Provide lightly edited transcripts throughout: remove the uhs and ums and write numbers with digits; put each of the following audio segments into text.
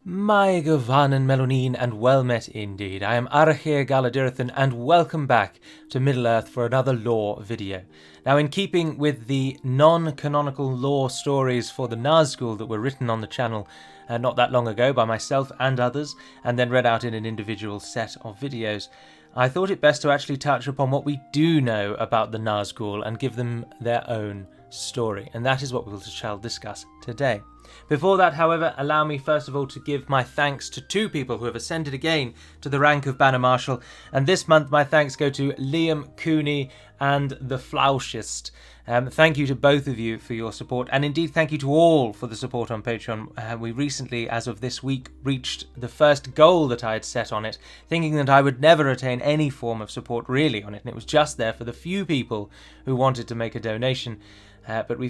My Govanen Melonin, and well met indeed. I am Arche Galadirthan, and welcome back to Middle-earth for another lore video. Now, in keeping with the non-canonical lore stories for the Nazgûl that were written on the channel not that long ago by myself and others, and then read out in an individual set of videos, I thought it best to actually touch upon what we do know about the Nazgûl and give them their own story, and that is what we shall discuss today. Before that, however, allow me first of all to give my thanks to two people who have ascended again to the rank of Banner Marshal, and this month my thanks go to Liam Cooney and the Flauschist. Thank you to both of you for your support, and indeed thank you to all for the support on Patreon. We recently, as of this week, reached the first goal that I had set on it, thinking that I would never attain any form of support really on it, and it was just there for the few people who wanted to make a donation. But we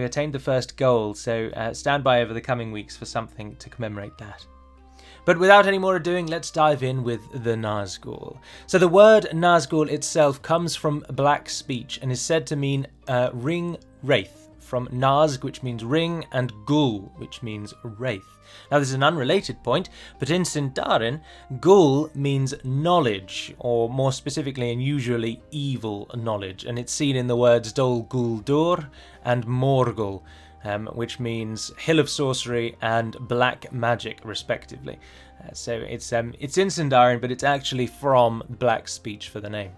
attained the first goal, so stand by over the coming weeks for something to commemorate that. But without any more ado, let's dive in with the Nazgûl. So the word Nazgûl itself comes from Black speech and is said to mean ring wraith, from Nazg, which means ring, and Gûl, which means wraith. Now this is an unrelated point, but in Sindarin, Gûl means knowledge, or more specifically and usually evil knowledge, and it's seen in the words Dol Gûl Dur and Morgul, which means hill of sorcery and black magic, respectively. So it's in Sindarin, but it's actually from Black speech for the name.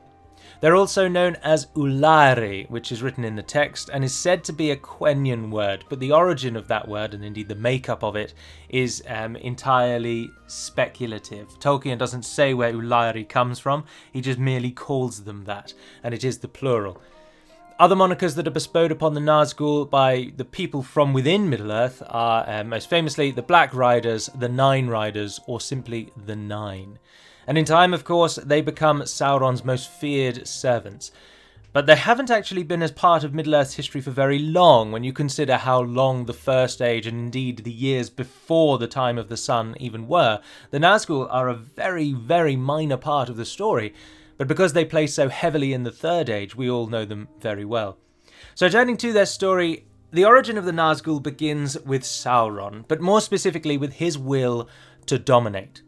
They're also known as Ulari, which is written in the text and is said to be a Quenya word, but the origin of that word, and indeed the makeup of it, is entirely speculative. Tolkien doesn't say where Ulari comes from, he just merely calls them that, and it is the plural. Other monikers that are bestowed upon the Nazgûl by the people from within Middle-earth are most famously the Black Riders, the Nine Riders, or simply the Nine. And in time, of course, they become Sauron's most feared servants. But they haven't actually been as part of Middle-earth's history for very long when you consider how long the First Age and indeed the years before the time of the Sun even were. The Nazgûl are a very, very minor part of the story, but because they play so heavily in the Third Age, we all know them very well. So turning to their story, the origin of the Nazgûl begins with Sauron, but more specifically with his will to dominate.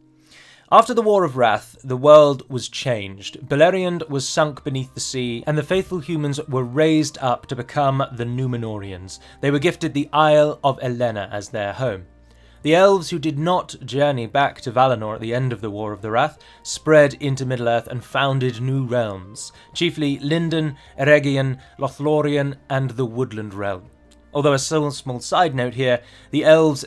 After the War of Wrath, the world was changed. Beleriand was sunk beneath the sea, and the faithful humans were raised up to become the Númenóreans. They were gifted the Isle of Elena as their home. The elves who did not journey back to Valinor at the end of the War of the Wrath spread into Middle-earth and founded new realms, chiefly Lindon, Eregion, Lothlorien, and the Woodland Realm. Although a small side note here, the elves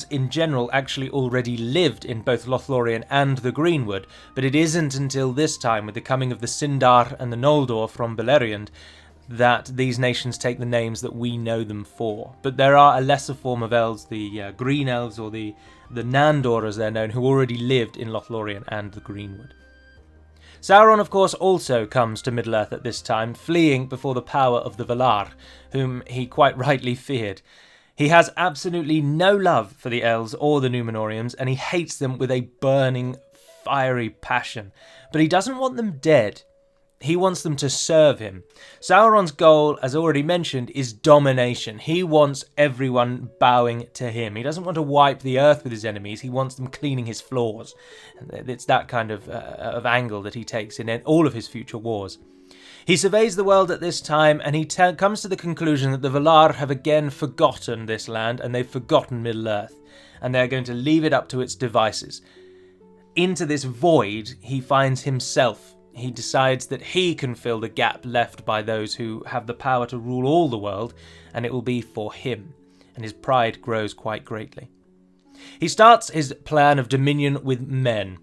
in general actually already lived in both Lothlorien and the Greenwood, but it isn't until this time, with the coming of the Sindar and the Noldor from Beleriand, that these nations take the names that we know them for. But there are a lesser form of elves, the Green Elves, or the Nandor as they're known, who already lived in Lothlorien and the Greenwood. Sauron, of course, also comes to Middle-earth at this time, fleeing before the power of the Valar, whom he quite rightly feared. He has absolutely no love for the elves or the Númenóreans, and he hates them with a burning, fiery passion. But he doesn't want them dead. He wants them to serve him. Sauron's goal, as already mentioned, is domination. He wants everyone bowing to him. He doesn't want to wipe the earth with his enemies. He wants them cleaning his floors. And it's that kind of angle that he takes in all of his future wars. He surveys the world at this time, and he comes to the conclusion that the Valar have again forgotten this land, and they've forgotten Middle-earth, and they're going to leave it up to its devices. Into this void, he finds himself. He decides that he can fill the gap left by those who have the power to rule all the world, and it will be for him, and his pride grows quite greatly. He starts his plan of dominion with men,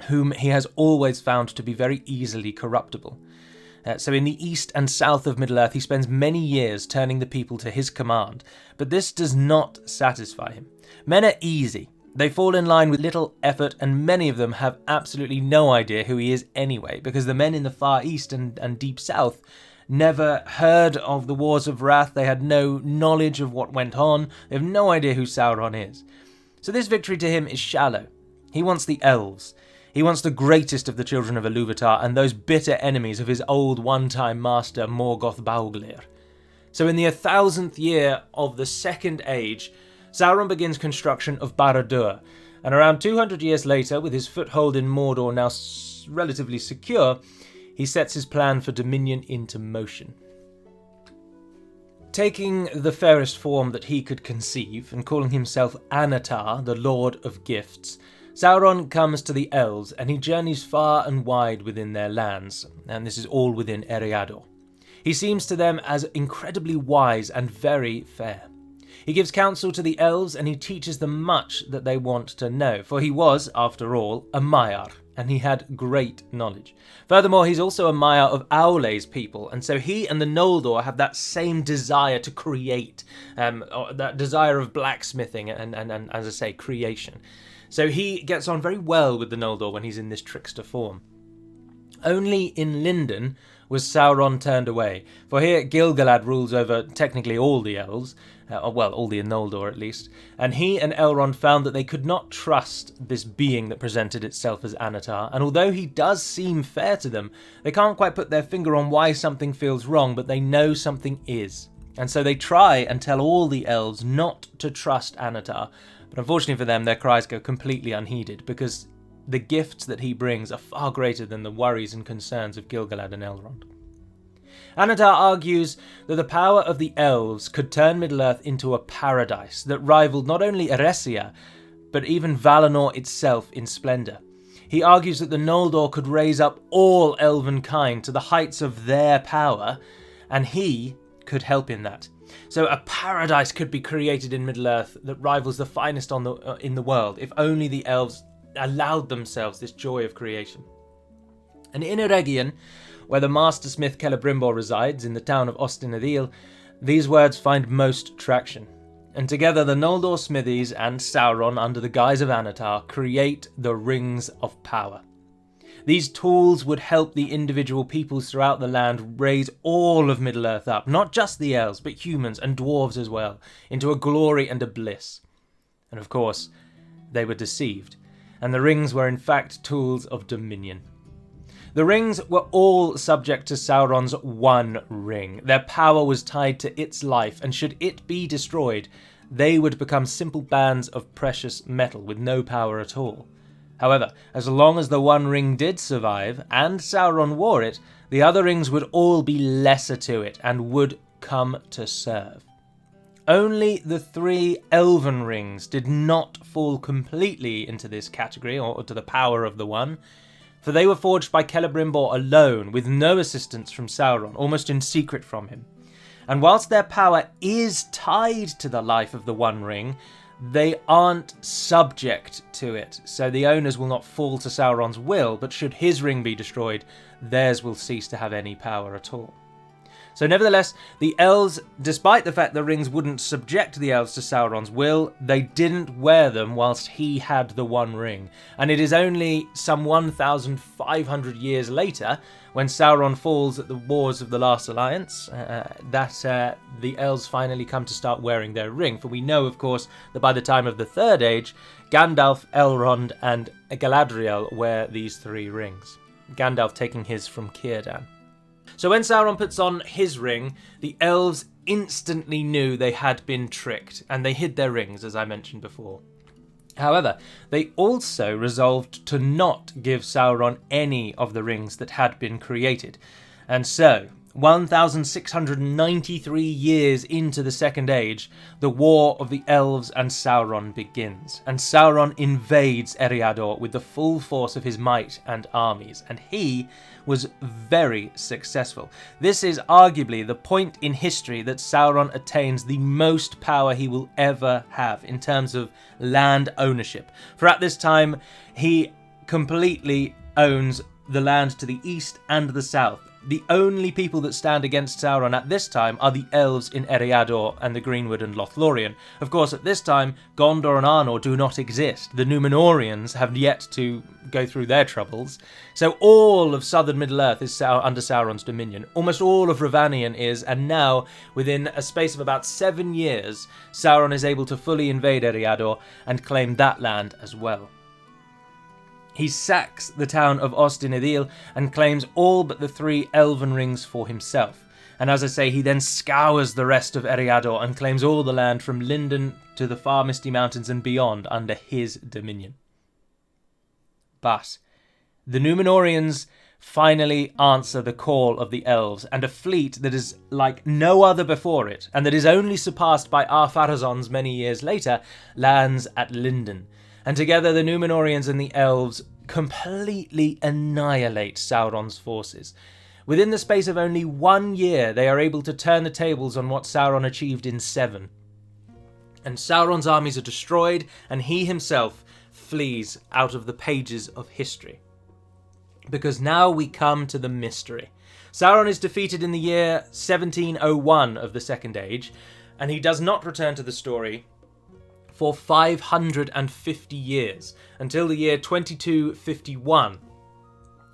whom he has always found to be very easily corruptible. So in the east and south of Middle-earth, he spends many years turning the people to his command, but this does not satisfy him. Men are easy. They fall in line with little effort, and many of them have absolutely no idea who he is anyway, because the men in the far east and deep south never heard of the Wars of Wrath. They had no knowledge of what went on. They have no idea who Sauron is. So this victory to him is shallow. He wants the elves. He wants the greatest of the children of Ilúvatar and those bitter enemies of his old one-time master Morgoth Bauglir. So in the 1000th year of the Second Age, Sauron begins construction of Barad-dûr, and around 200 years later, with his foothold in Mordor now relatively secure, he sets his plan for dominion into motion. Taking the fairest form that he could conceive, and calling himself Annatar, the Lord of Gifts, Sauron comes to the elves, and he journeys far and wide within their lands, and this is all within Eriador. He seems to them as incredibly wise and very fair. He gives counsel to the elves, and he teaches them much that they want to know, for he was, after all, a Maiar, and he had great knowledge. Furthermore, he's also a Maiar of Aule's people, and so he and the Noldor have that same desire to create, that desire of blacksmithing and, as I say, creation. So he gets on very well with the Noldor when he's in this trickster form. Only in Lindon was Sauron turned away, for here Gil-galad rules over technically all the elves, all the Noldor at least, and he and Elrond found that they could not trust this being that presented itself as Annatar, and although he does seem fair to them, they can't quite put their finger on why something feels wrong, but they know something is. And so they try and tell all the elves not to trust Annatar, but unfortunately for them, their cries go completely unheeded, because the gifts that he brings are far greater than the worries and concerns of Gil-galad and Elrond. Annatar argues that the power of the elves could turn Middle-earth into a paradise that rivaled not only Eresia, but even Valinor itself in splendour. He argues that the Noldor could raise up all elven kind to the heights of their power, and he could help in that. So a paradise could be created in Middle-earth that rivals the finest in the world, if only the elves allowed themselves this joy of creation. And in Eregion, where the mastersmith Celebrimbor resides, in the town of Ostin-Edil, these words find most traction. And together the Noldor smithies and Sauron, under the guise of Annatar, create the Rings of Power. These tools would help the individual peoples throughout the land raise all of Middle-earth up, not just the elves, but humans and dwarves as well, into a glory and a bliss. And of course, they were deceived, and the rings were in fact tools of dominion. The rings were all subject to Sauron's one ring. Their power was tied to its life, and should it be destroyed, they would become simple bands of precious metal with no power at all. However, as long as the one ring did survive, and Sauron wore it, the other rings would all be lesser to it, and would come to serve. Only the 3 elven rings did not fall completely into this category, or to the power of the one, for they were forged by Celebrimbor alone, with no assistance from Sauron, almost in secret from him. And whilst their power is tied to the life of the One Ring, they aren't subject to it, so the owners will not fall to Sauron's will, but should his ring be destroyed, theirs will cease to have any power at all. So nevertheless, the elves, despite the fact the rings wouldn't subject the elves to Sauron's will, they didn't wear them whilst he had the One Ring. And it is only some 1,500 years later, when Sauron falls at the Wars of the Last Alliance, that the elves finally come to start wearing their ring. For we know, of course, that by the time of the Third Age, Gandalf, Elrond and Galadriel wear these 3 rings. Gandalf taking his from Círdan. So when Sauron puts on his ring, the elves instantly knew they had been tricked, and they hid their rings, as I mentioned before. However, they also resolved to not give Sauron any of the rings that had been created. And so, 1,693 years into the Second Age, the War of the Elves and Sauron begins, and Sauron invades Eriador with the full force of his might and armies, and he was very successful. This is arguably the point in history that Sauron attains the most power he will ever have in terms of land ownership, for at this time he completely owns the land to the east and the south. The only people that stand against Sauron at this time are the elves in Eriador and the Greenwood and Lothlorien. Of course, at this time, Gondor and Arnor do not exist. The Númenóreans have yet to go through their troubles. So all of southern Middle-earth is under Sauron's dominion. Almost all of Rhovanion is, and now, within a space of about 7 years, Sauron is able to fully invade Eriador and claim that land as well. He sacks the town of Ostin-Edil and claims all but the 3 elven rings for himself. And as I say, he then scours the rest of Eriador and claims all the land from Linden to the far Misty Mountains and beyond under his dominion. But the Númenóreans finally answer the call of the elves, and a fleet that is like no other before it, and that is only surpassed by Ar-Pharazôn's many years later, lands at Linden. And together the Númenóreans and the elves completely annihilate Sauron's forces. Within the space of only 1 year, they are able to turn the tables on what Sauron achieved in 7. And Sauron's armies are destroyed, and he himself flees out of the pages of history. Because now we come to the mystery. Sauron is defeated in the year 1701 of the Second Age, and he does not return to the story for 550 years, until the year 2251.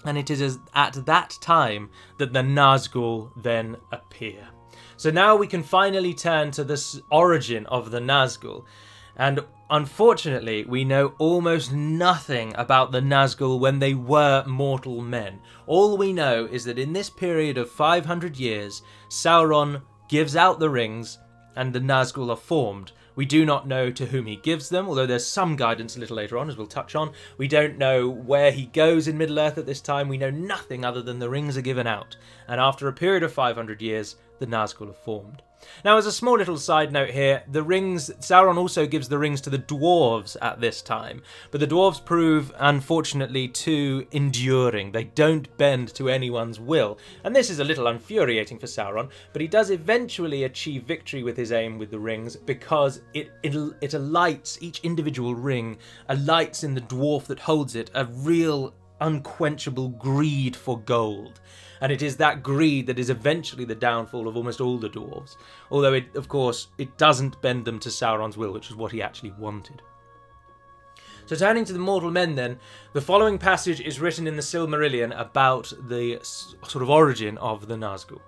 And it is at that time that the Nazgûl then appear. So now we can finally turn to this origin of the Nazgûl. And unfortunately, we know almost nothing about the Nazgûl when they were mortal men. All we know is that in this period of 500 years, Sauron gives out the rings and the Nazgûl are formed. We do not know to whom he gives them, although there's some guidance a little later on, as we'll touch on. We don't know where he goes in Middle-earth at this time. We know nothing other than the rings are given out. And after a period of 500 years, the Nazgûl are formed. Now, as a small little side note here, the rings, Sauron also gives the rings to the dwarves at this time, but the dwarves prove, unfortunately, too enduring. They don't bend to anyone's will, and this is a little infuriating for Sauron, but he does eventually achieve victory with his aim with the rings, because it alights, each individual ring alights in the dwarf that holds it, a real unquenchable greed for gold. And it is that greed that is eventually the downfall of almost all the dwarves. Although, of course, it doesn't bend them to Sauron's will, which is what he actually wanted. So turning to the mortal men then, the following passage is written in the Silmarillion about the sort of origin of the Nazgûl.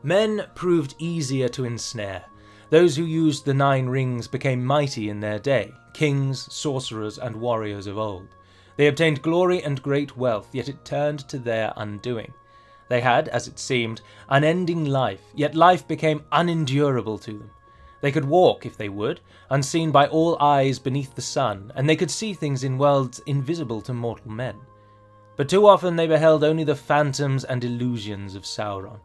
Men proved easier to ensnare. Those who used the 9 rings became mighty in their day, kings, sorcerers, and warriors of old. They obtained glory and great wealth, yet it turned to their undoing. They had, as it seemed, unending life, yet life became unendurable to them. They could walk, if they would, unseen by all eyes beneath the sun, and they could see things in worlds invisible to mortal men. But too often they beheld only the phantoms and illusions of Sauron.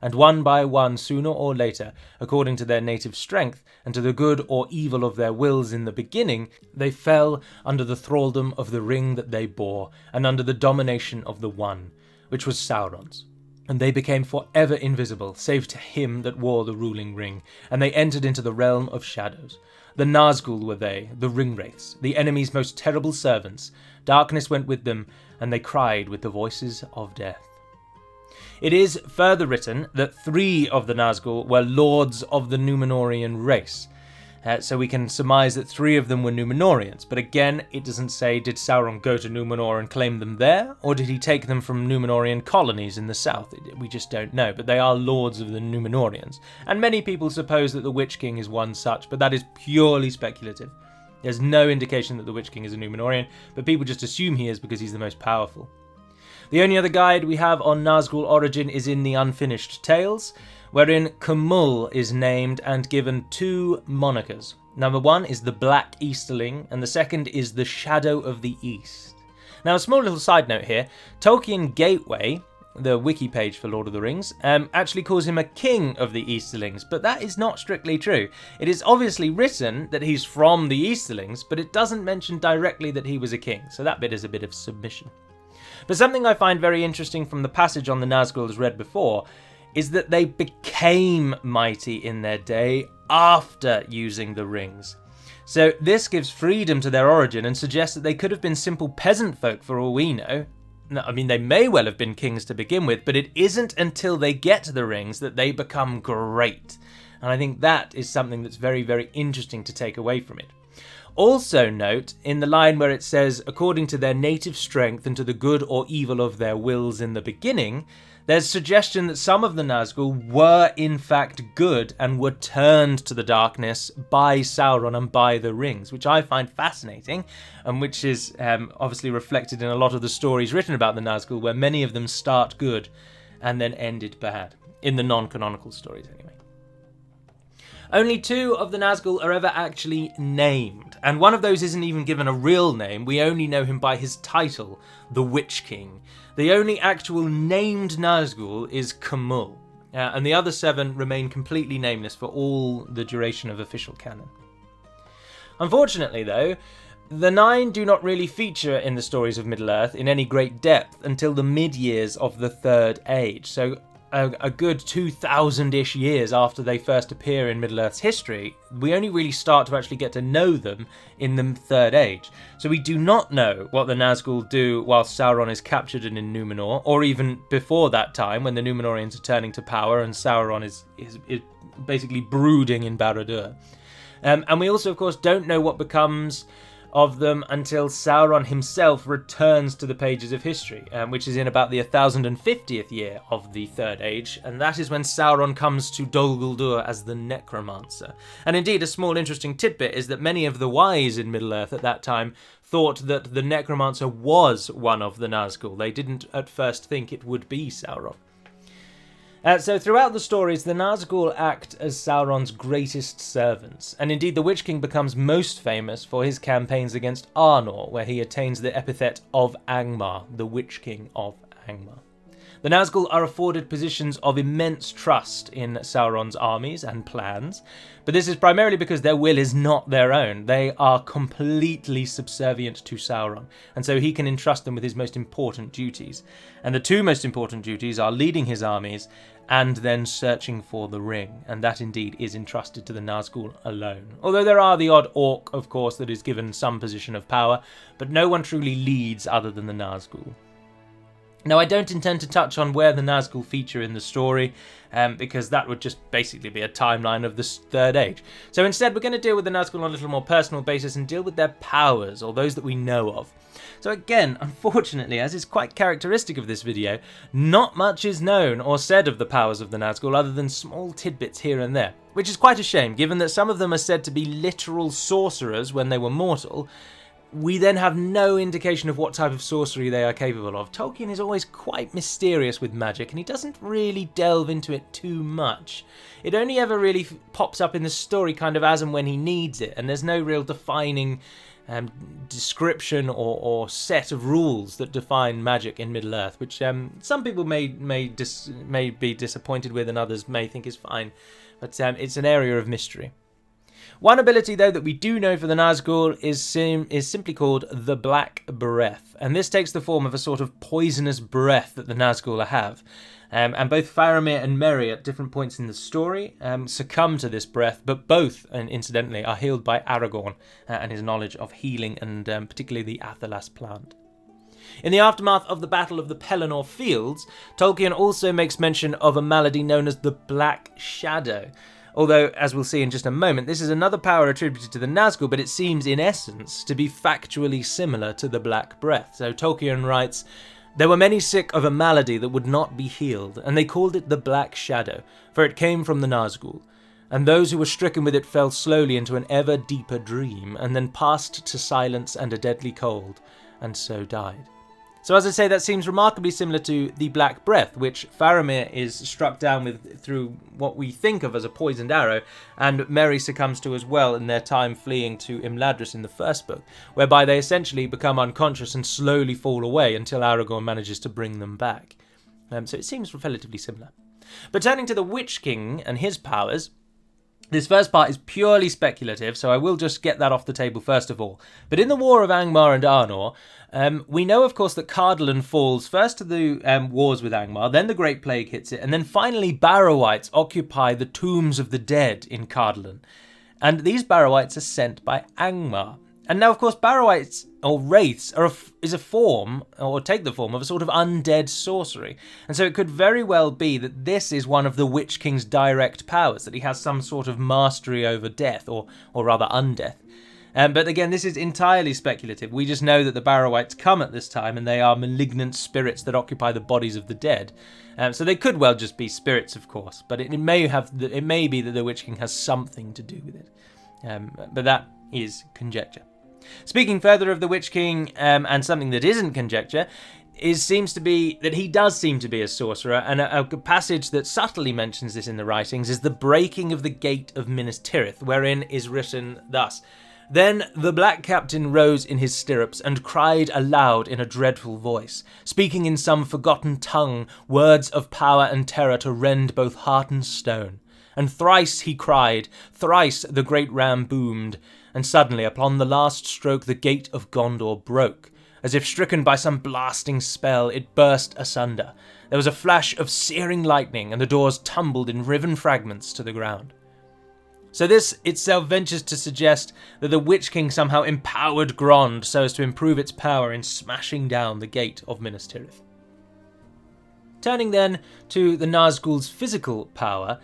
And one by one, sooner or later, according to their native strength, and to the good or evil of their wills in the beginning, they fell under the thraldom of the ring that they bore, and under the domination of the One, which was Sauron's. And they became forever invisible, save to him that wore the ruling ring, and they entered into the realm of shadows. The Nazgûl were they, the ring-wraiths, the enemy's most terrible servants. Darkness went with them, and they cried with the voices of death. It is further written that 3 of the Nazgûl were lords of the Númenórean race. So we can surmise that 3 of them were Númenóreans, but again, it doesn't say did Sauron go to Númenor and claim them there, or did he take them from Númenórean colonies in the south? We just don't know, but they are lords of the Númenóreans. And many people suppose that the Witch King is one such, but that is purely speculative. There's no indication that the Witch King is a Númenórean, but people just assume he is because he's the most powerful. The only other guide we have on Nazgûl origin is in the Unfinished Tales, wherein Cumul is named and given 2 monikers. Number 1 is the Black Easterling, and the second is the Shadow of the East. Now, a small little side note here, Tolkien Gateway, the wiki page for Lord of the Rings, actually calls him a king of the Easterlings, but that is not strictly true. It is obviously written that he's from the Easterlings, but it doesn't mention directly that he was a king, so that bit is a bit of submission. But something I find very interesting from the passage on the Nazgûl as read before is that they became mighty in their day after using the rings. So this gives freedom to their origin and suggests that they could have been simple peasant folk for all we know. I mean, they may well have been kings to begin with, but it isn't until they get the rings that they become great. And I think that is something that's very, very interesting to take away from it. Also note, in the line where it says, according to their native strength and to the good or evil of their wills in the beginning, there's suggestion that some of the Nazgûl were in fact good and were turned to the darkness by Sauron and by the rings, which I find fascinating, and which is obviously reflected in a lot of the stories written about the Nazgûl, where many of them start good and then ended bad. in the non-canonical stories anyway. Only 2 of the Nazgûl are ever actually named, and one of those isn't even given a real name. We only know him by his title, the Witch King. The only actual named Nazgûl is K'mul, and the other 7 remain completely nameless for all the duration of official canon. Unfortunately, though, the 9 do not really feature in the stories of Middle-earth in any great depth until the mid-years of the Third Age, so a good 2,000-ish years after they first appear in Middle-earth's history, we only really start to actually get to know them in the Third Age. So we do not know what the Nazgûl do while Sauron is captured and in Númenor, or even before that time when the Númenorians are turning to power and Sauron is basically brooding in Barad-dûr. And we also, of course, don't know what becomes of them until Sauron himself returns to the pages of history, which is in about the 1050th year of the Third Age, and that is when Sauron comes to Dol Guldur as the Necromancer. And indeed, a small interesting tidbit is that many of the wise in Middle-earth at that time thought that the Necromancer was one of the Nazgûl. They didn't at first think it would be Sauron. So throughout the stories, the Nazgûl act as Sauron's greatest servants, and indeed the Witch King becomes most famous for his campaigns against Arnor, where he attains the epithet of Angmar, the Witch King of Angmar. The Nazgûl are afforded positions of immense trust in Sauron's armies and plans, but this is primarily because their will is not their own. They are completely subservient to Sauron, and so he can entrust them with his most important duties. And the 2 most important duties are leading his armies and then searching for the ring, and that indeed is entrusted to the Nazgûl alone. Although there are the odd orc, of course, that is given some position of power, but no one truly leads other than the Nazgûl. Now, I don't intend to touch on where the Nazgûl feature in the story, because that would just basically be a timeline of the Third Age. So instead, we're going to deal with the Nazgûl on a little more personal basis and deal with their powers, or those that we know of. So again, unfortunately, as is quite characteristic of this video, not much is known or said of the powers of the Nazgûl other than small tidbits here and there, which is quite a shame, given that some of them are said to be literal sorcerers when they were mortal. We then have no indication of what type of sorcery they are capable of. Tolkien is always quite mysterious with magic, and he doesn't really delve into it too much. It only ever really pops up in the story kind of as and when he needs it, and there's no real defining description or set of rules that define magic in Middle-earth, which some people may be disappointed with and others may think is fine, but it's an area of mystery. One ability, though, that we do know for the Nazgûl is simply called the Black Breath, and this takes the form of a sort of poisonous breath that the Nazgûl have. And both Faramir and Merry at different points in the story succumb to this breath, but both, and incidentally, are healed by Aragorn and his knowledge of healing and particularly the Athelas plant. In the aftermath of the Battle of the Pelennor Fields, Tolkien also makes mention of a malady known as the Black Shadow. Although, as we'll see in just a moment, this is another power attributed to the Nazgûl, but it seems, in essence, to be factually similar to the Black Breath. So Tolkien writes, "There were many sick of a malady that would not be healed, and they called it the Black Shadow, for it came from the Nazgûl. And those who were stricken with it fell slowly into an ever deeper dream, and then passed to silence and a deadly cold, and so died." So as I say, that seems remarkably similar to the Black Breath, which Faramir is struck down with through what we think of as a poisoned arrow, and Merry succumbs to as well in their time fleeing to Imladris in the first book, whereby they essentially become unconscious and slowly fall away until Aragorn manages to bring them back. So it seems relatively similar. But turning to the Witch King and his powers, this first part is purely speculative, so I will just get that off the table first of all. But in the War of Angmar and Arnor, we know, of course, that Cardolan falls first to the wars with Angmar, then the Great Plague hits it, and then finally Barrow-wights occupy the tombs of the dead in Cardolan. And these Barrow-wights are sent by Angmar. And now, of course, Barrow-wights, or wraiths, is a form, or take the form of a sort of undead sorcery. And so it could very well be that this is one of the Witch King's direct powers, that he has some sort of mastery over death, or rather undeath. But again, this is entirely speculative. We just know that the Barrow-wights come at this time, and they are malignant spirits that occupy the bodies of the dead. So they could well just be spirits, of course, but it may be that the Witch King has something to do with it. But that is conjecture. Speaking further of the Witch King, and something that isn't conjecture, seems to be that he does seem to be a sorcerer, and a passage that subtly mentions this in the writings is the breaking of the gate of Minas Tirith, wherein is written thus: "Then the Black Captain rose in his stirrups and cried aloud in a dreadful voice, speaking in some forgotten tongue words of power and terror to rend both heart and stone. And thrice he cried, thrice the great ram boomed, and suddenly upon the last stroke the gate of Gondor broke. As if stricken by some blasting spell, it burst asunder. There was a flash of searing lightning, and the doors tumbled in riven fragments to the ground." So this itself ventures to suggest that the Witch King somehow empowered Grond so as to improve its power in smashing down the gate of Minas Tirith. Turning then to the Nazgûl's physical power,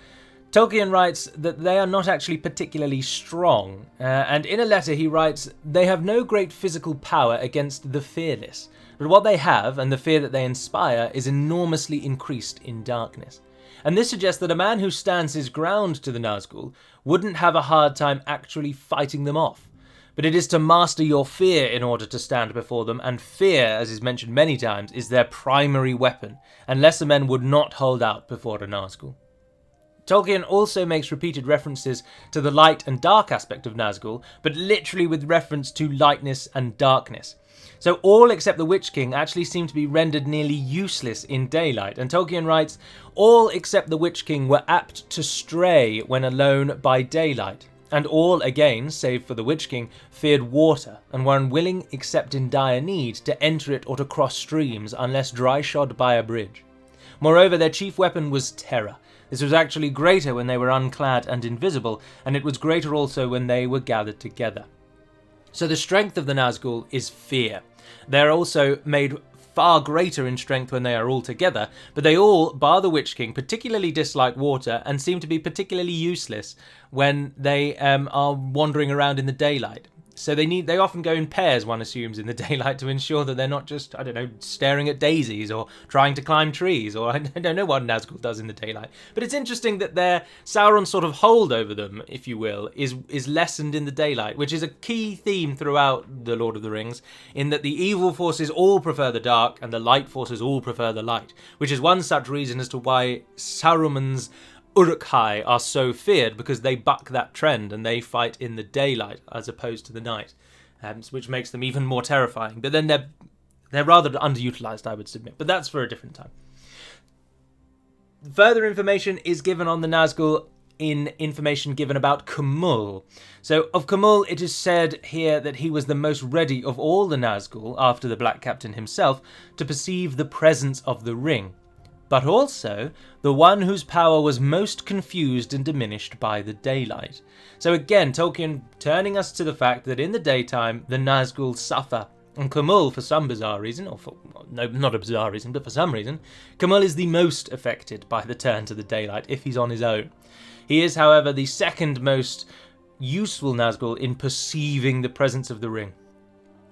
Tolkien writes that they are not actually particularly strong, and in a letter he writes, "They have no great physical power against the fearless, but what they have, and the fear that they inspire, is enormously increased in darkness." And this suggests that a man who stands his ground to the Nazgûl wouldn't have a hard time actually fighting them off. But it is to master your fear in order to stand before them, and fear, as is mentioned many times, is their primary weapon, and lesser men would not hold out before a Nazgûl. Tolkien also makes repeated references to the light and dark aspect of Nazgûl, but literally with reference to lightness and darkness. So all except the Witch King actually seem to be rendered nearly useless in daylight, and Tolkien writes, "All except the Witch King were apt to stray when alone by daylight, and all again, save for the Witch King, feared water, and were unwilling except in dire need to enter it or to cross streams unless dry-shod by a bridge. Moreover, their chief weapon was terror. This was actually greater when they were unclad and invisible, and it was greater also when they were gathered together." So the strength of the Nazgûl is fear. They're also made far greater in strength when they are all together, but they all, bar the Witch King, particularly dislike water and seem to be particularly useless when they are wandering around in the daylight. So they often go in pairs, one assumes, in the daylight to ensure that they're not just, staring at daisies or trying to climb trees, or I don't know what Nazgûl does in the daylight. But it's interesting that their Sauron's sort of hold over them, if you will, is lessened in the daylight, which is a key theme throughout The Lord of the Rings, in that the evil forces all prefer the dark and the light forces all prefer the light, which is one such reason as to why Saruman's Uruk-hai are so feared, because they buck that trend and they fight in the daylight as opposed to the night, which makes them even more terrifying. But then they're rather underutilized, I would submit, but that's for a different time. Further information is given on the Nazgûl in information given about Cumul. So of Cumul it is said here that he was the most ready of all the Nazgûl, after the Black Captain himself, to perceive the presence of the ring, but also the one whose power was most confused and diminished by the daylight. So again, Tolkien turning us to the fact that in the daytime the Nazgûl suffer, and Cumul, for some bizarre reason, no, not a bizarre reason, but for some reason, Cumul is the most affected by the turn to the daylight if he's on his own. He is, however, the second most useful Nazgûl in perceiving the presence of the ring.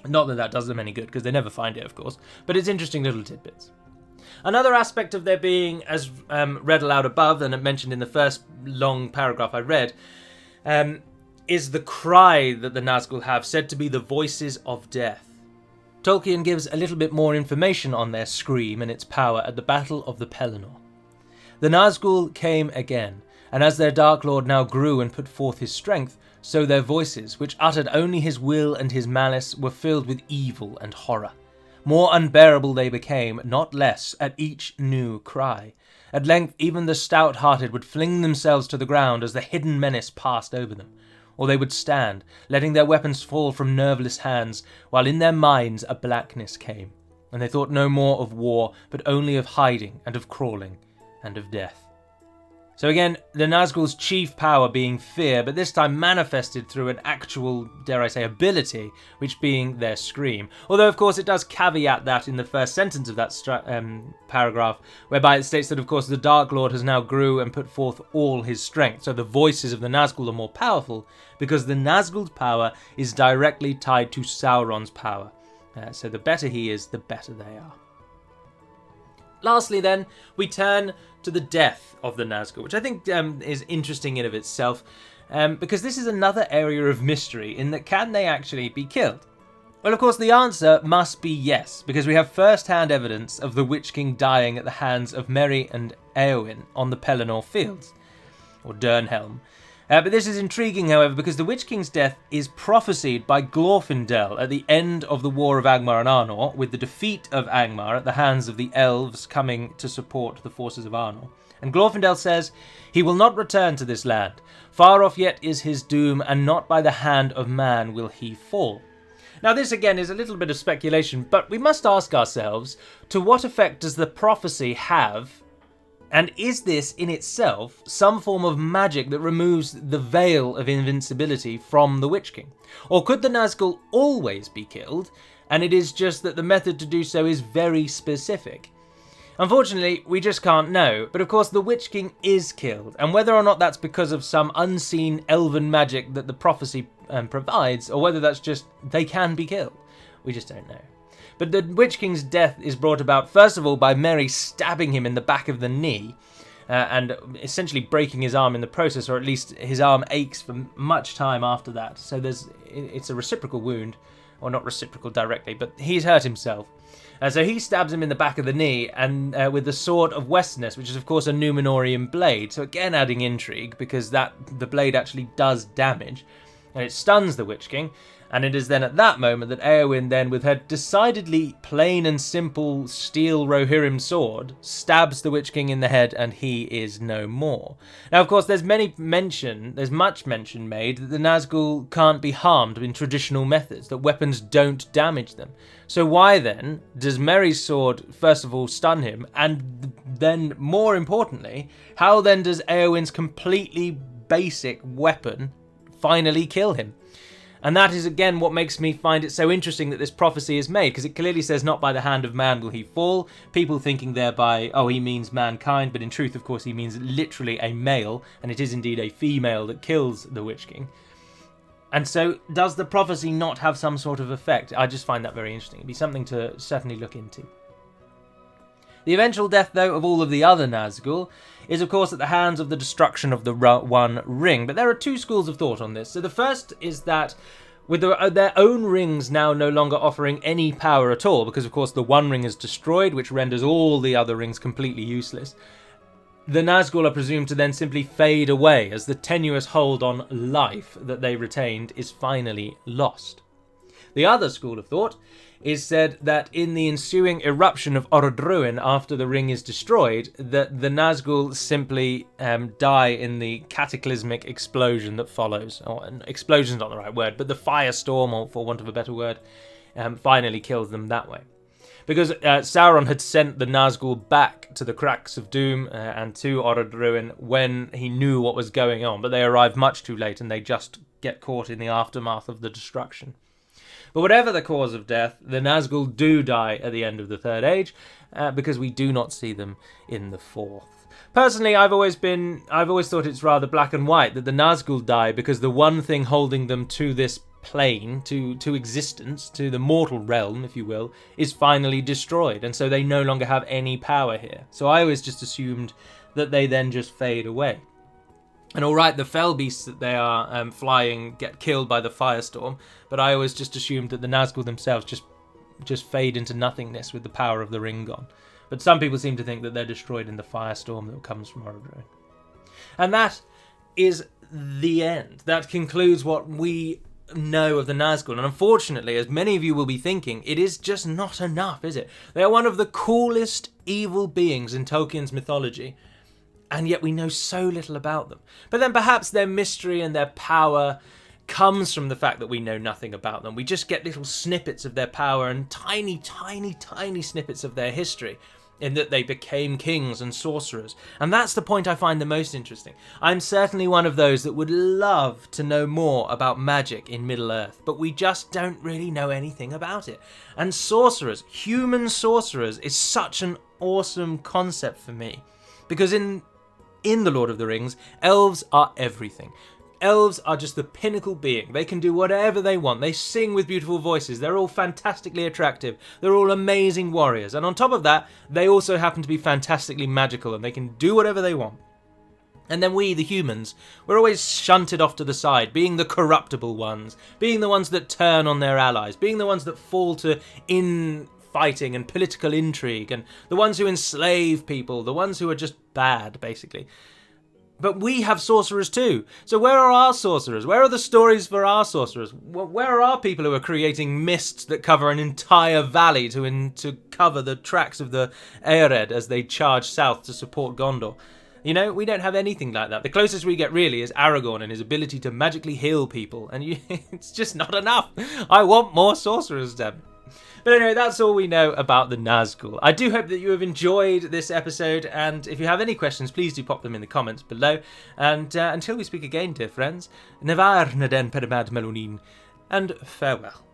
Not that does them any good, because they never find it, of course, but it's interesting little tidbits. Another aspect of their being, as read aloud above and mentioned in the first long paragraph I read, is the cry that the Nazgûl have, said to be the voices of death. Tolkien gives a little bit more information on their scream and its power at the Battle of the Pelennor. The Nazgûl came again, and as their Dark Lord now grew and put forth his strength, so their voices, which uttered only his will and his malice, were filled with evil and horror. More unbearable they became, not less, at each new cry. At length even the stout-hearted would fling themselves to the ground as the hidden menace passed over them, or they would stand, letting their weapons fall from nerveless hands, while in their minds a blackness came, and they thought no more of war, but only of hiding and of crawling and of death. So again, the Nazgûl's chief power being fear, but this time manifested through an actual, dare I say, ability, which being their scream. Although, of course, it does caveat that in the first sentence of that paragraph, whereby it states that, of course, the Dark Lord has now grew and put forth all his strength. So the voices of the Nazgûl are more powerful, because the Nazgûl's power is directly tied to Sauron's power. So the better he is, the better they are. Lastly, then, we turn to the death of the Nazgûl, which I think is interesting in of itself, because this is another area of mystery in that can they actually be killed? Well, of course, the answer must be yes, because we have first-hand evidence of the Witch King dying at the hands of Merry and Éowyn on the Pelennor Fields, or Durnhelm. But this is intriguing, however, because the Witch King's death is prophesied by Glorfindel at the end of the War of Angmar and Arnor, with the defeat of Angmar at the hands of the elves coming to support the forces of Arnor. And Glorfindel says, "He will not return to this land. Far off yet is his doom, and not by the hand of man will he fall." Now this again is a little bit of speculation, but we must ask ourselves, to what effect does the prophecy have? And is this, in itself, some form of magic that removes the veil of invincibility from the Witch King? Or could the Nazgûl always be killed, and it is just that the method to do so is very specific? Unfortunately, we just can't know, but of course the Witch King is killed, and whether or not that's because of some unseen elven magic that the prophecy provides, or whether that's just they can be killed, we just don't know. But the Witch King's death is brought about, first of all, by Merry stabbing him in the back of the knee, and essentially breaking his arm in the process, or at least his arm aches for much time after that. So it's a reciprocal wound, or not reciprocal directly, but he's hurt himself. So he stabs him in the back of the knee, and with the Sword of Westerness, which is of course a Númenórean blade. So again adding intrigue, because the blade actually does damage, and it stuns the Witch King. And it is then at that moment that Éowyn then, with her decidedly plain and simple steel Rohirrim sword, stabs the Witch King in the head, and he is no more. Now, of course, there's much mention made that the Nazgûl can't be harmed in traditional methods, that weapons don't damage them. So why then does Merry's sword first of all stun him, and then, more importantly, how then does Éowyn's completely basic weapon finally kill him? And that is, again, what makes me find it so interesting that this prophecy is made, because it clearly says, not by the hand of man will he fall, people thinking thereby, oh, he means mankind, but in truth, of course, he means literally a male, and it is indeed a female that kills the Witch King. And so, does the prophecy not have some sort of effect? I just find that very interesting. It'd be something to certainly look into. The eventual death, though, of all of the other Nazgûl is, of course, at the hands of the destruction of the One Ring. But there are two schools of thought on this. So the first is that with their own rings now no longer offering any power at all, because, of course, the One Ring is destroyed, which renders all the other rings completely useless, the Nazgûl are presumed to then simply fade away as the tenuous hold on life that they retained is finally lost. The other school of thought is said that in the ensuing eruption of Orodruin after the ring is destroyed, that the Nazgûl simply die in the cataclysmic explosion that follows. Or explosion's not the right word, but the firestorm, or for want of a better word, finally kills them that way. Because Sauron had sent the Nazgûl back to the Cracks of Doom and to Orodruin when he knew what was going on, but they arrived much too late and they just get caught in the aftermath of the destruction. But whatever the cause of death, the Nazgûl do die at the end of the Third Age, because we do not see them in the Fourth. Personally, I've always thought it's rather black and white, that the Nazgûl die because the one thing holding them to this plane, to existence, to the mortal realm, if you will, is finally destroyed, and so they no longer have any power here. So I always just assumed that they then just fade away. And alright, the fell beasts that they are flying get killed by the firestorm, but I always just assumed that the Nazgûl themselves just fade into nothingness with the power of the ring gone. But some people seem to think that they're destroyed in the firestorm that comes from Orodruin. And that is the end. That concludes what we know of the Nazgûl. And unfortunately, as many of you will be thinking, it is just not enough, is it? They are one of the coolest evil beings in Tolkien's mythology, and yet we know so little about them. But then perhaps their mystery and their power comes from the fact that we know nothing about them. We just get little snippets of their power and tiny, tiny, tiny snippets of their history, in that they became kings and sorcerers. And that's the point I find the most interesting. I'm certainly one of those that would love to know more about magic in Middle-earth, but we just don't really know anything about it. And sorcerers, human sorcerers, is such an awesome concept for me. Because in The Lord of the Rings, elves are everything. Elves are just the pinnacle being. They can do whatever they want. They sing with beautiful voices. They're all fantastically attractive. They're all amazing warriors. And on top of that, they also happen to be fantastically magical, and they can do whatever they want. And then we, the humans, we're always shunted off to the side, being the corruptible ones, being the ones that turn on their allies, being the ones that fall to infighting and political intrigue, and the ones who enslave people, the ones who are just bad, basically. But we have sorcerers too. So where are our sorcerers? Where are the stories for our sorcerers? Where are our people who are creating mists that cover an entire valley to cover the tracks of the Ered as they charge south to support Gondor? You know, we don't have anything like that. The closest we get really is Aragorn and his ability to magically heal people. And it's just not enough. I want more sorcerers, damn. But anyway, that's all we know about the Nazgûl. I do hope that you have enjoyed this episode. And if you have any questions, please do pop them in the comments below. And until we speak again, dear friends, Nevar Naden Pedamad Melonin, and farewell.